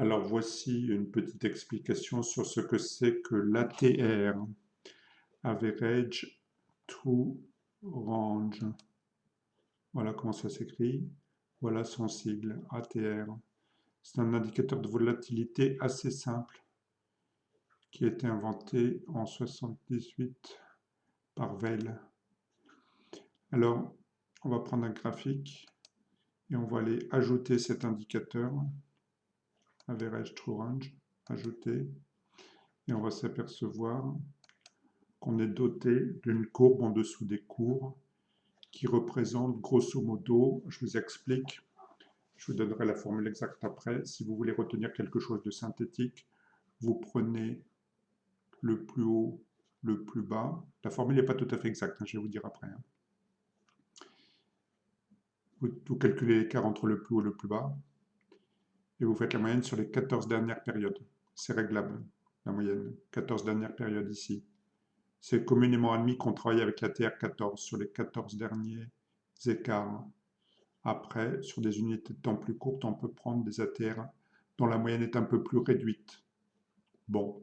Alors voici une petite explication sur ce que c'est que l'ATR, Average True Range. Voilà comment ça s'écrit. Voilà son sigle, ATR. C'est un indicateur de volatilité assez simple qui a été inventé en 78 par Weil. Alors, on va prendre un graphique et on va aller ajouter cet indicateur, Average True Range, ajouter, et on va s'apercevoir qu'on est doté d'une courbe en dessous des courbes qui représente grosso modo, je vous explique, je vous donnerai la formule exacte après, si vous voulez retenir quelque chose de synthétique, vous prenez le plus haut, le plus bas, la formule n'est pas tout à fait exacte, je vais vous dire après. Vous calculez l'écart entre le plus haut et le plus bas, et vous faites la moyenne sur les 14 dernières périodes. C'est réglable, la moyenne, 14 dernières périodes ici. C'est communément admis qu'on travaille avec la TR14 sur les 14 derniers écarts. Après, sur des unités de temps plus courtes, on peut prendre des ATR dont la moyenne est un peu plus réduite. Bon.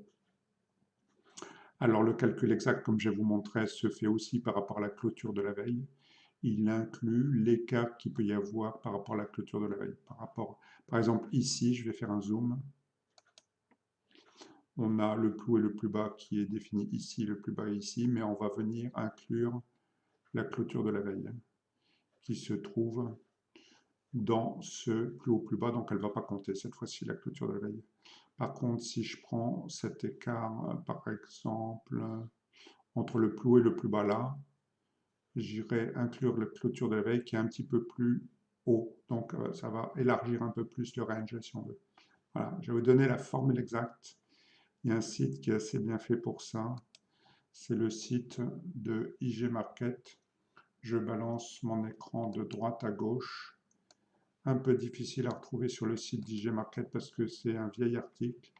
Alors le calcul exact, comme je vais vous montrer, se fait aussi par rapport à la clôture de la veille. Il inclut l'écart qu'il peut y avoir par rapport à la clôture de la veille. Par exemple, ici, je vais faire un zoom. On a le plus haut et le plus bas qui est défini ici, le plus bas ici, mais on va venir inclure la clôture de la veille qui se trouve dans ce plus haut plus bas, donc elle ne va pas compter cette fois-ci la clôture de la veille. Par contre, si je prends cet écart, par exemple, entre le plus haut et le plus bas là, j'irai inclure la clôture de la veille qui est un petit peu plus haut, donc ça va élargir un peu plus le range si on veut. Voilà, je vais vous donner la formule exacte. Il y a un site qui est assez bien fait pour ça, c'est le site de IG Market. Je balance mon écran de droite à gauche. Un peu difficile à retrouver sur le site d'IG Market parce que c'est un vieil article.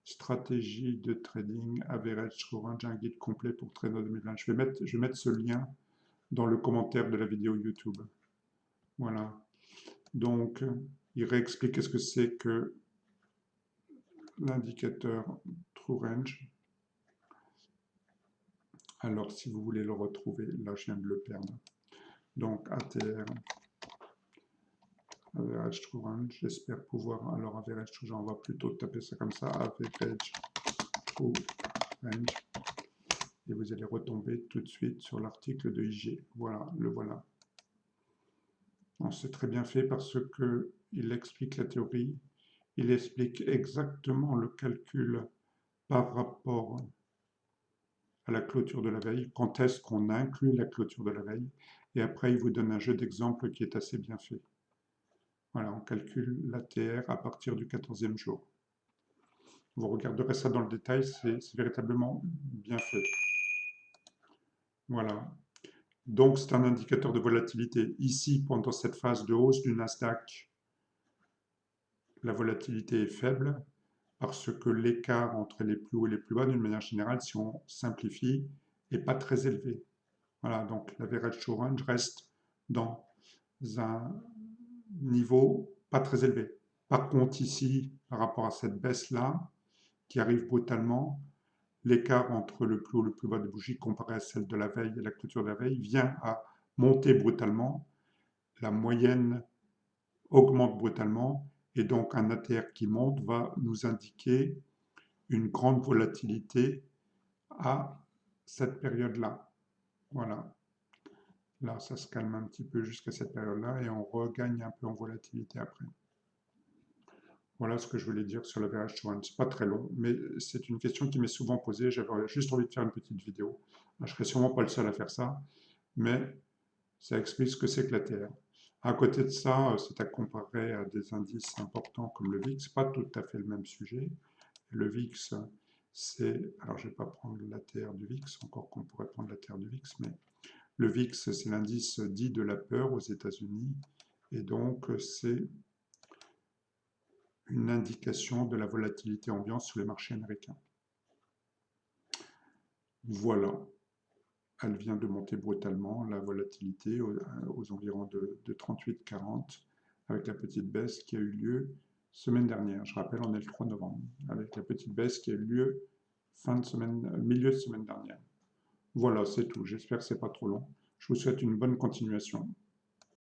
Stratégie de trading, average true range, un guide complet pour Trade 2020. Je vais mettre ce lien dans le commentaire de la vidéo YouTube. Voilà. Donc, il réexplique ce que c'est que l'indicateur true range. Alors, si vous voulez le retrouver, là, je viens de le perdre. Donc, ATR, Average True Range, j'espère pouvoir, alors Average True, on va plutôt taper ça comme ça, Average True Range, et vous allez retomber tout de suite sur l'article de IG. Voilà, le voilà. C'est très bien fait parce qu'il explique la théorie, il explique exactement le calcul par rapport à la clôture de la veille, quand est-ce qu'on inclut la clôture de la veille, et après il vous donne un jeu d'exemples qui est assez bien fait. Voilà, on calcule l'ATR à partir du 14e jour. Vous regarderez ça dans le détail, c'est véritablement bien fait. Voilà. Donc, c'est un indicateur de volatilité. Ici, pendant cette phase de hausse du Nasdaq, la volatilité est faible parce que l'écart entre les plus hauts et les plus bas, d'une manière générale, si on simplifie, n'est pas très élevé. Voilà, donc l'average true range reste dans un niveau pas très élevé. Par contre, ici, par rapport à cette baisse-là, qui arrive brutalement, l'écart entre le plus haut et le plus bas de bougie comparé à celle de la veille et la clôture de la veille vient à monter brutalement. La moyenne augmente brutalement et donc un ATR qui monte va nous indiquer une grande volatilité à cette période-là. Voilà. Là, ça se calme un petit peu jusqu'à cette période-là et on regagne un peu en volatilité après. Voilà ce que je voulais dire sur l'average true range. C'est pas très long, mais c'est une question qui m'est souvent posée. J'avais juste envie de faire une petite vidéo. Je ne serais sûrement pas le seul à faire ça, mais ça explique ce que c'est que l'ATR. À côté de ça, c'est à comparer à des indices importants comme le VIX. Pas tout à fait le même sujet. Le VIX, c'est... Alors, je ne vais pas prendre l'ATR du VIX, encore qu'on pourrait prendre l'ATR du VIX, mais le VIX, c'est l'indice dit de la peur aux États-Unis. Et donc, c'est une indication de la volatilité ambiante sur les marchés américains. Voilà, elle vient de monter brutalement, la volatilité aux environs de 38-40, avec la petite baisse qui a eu lieu semaine dernière. Je rappelle, on est le 3 novembre, avec la petite baisse qui a eu lieu fin de semaine, milieu de semaine dernière. Voilà, c'est tout. J'espère que c'est pas trop long. Je vous souhaite une bonne continuation.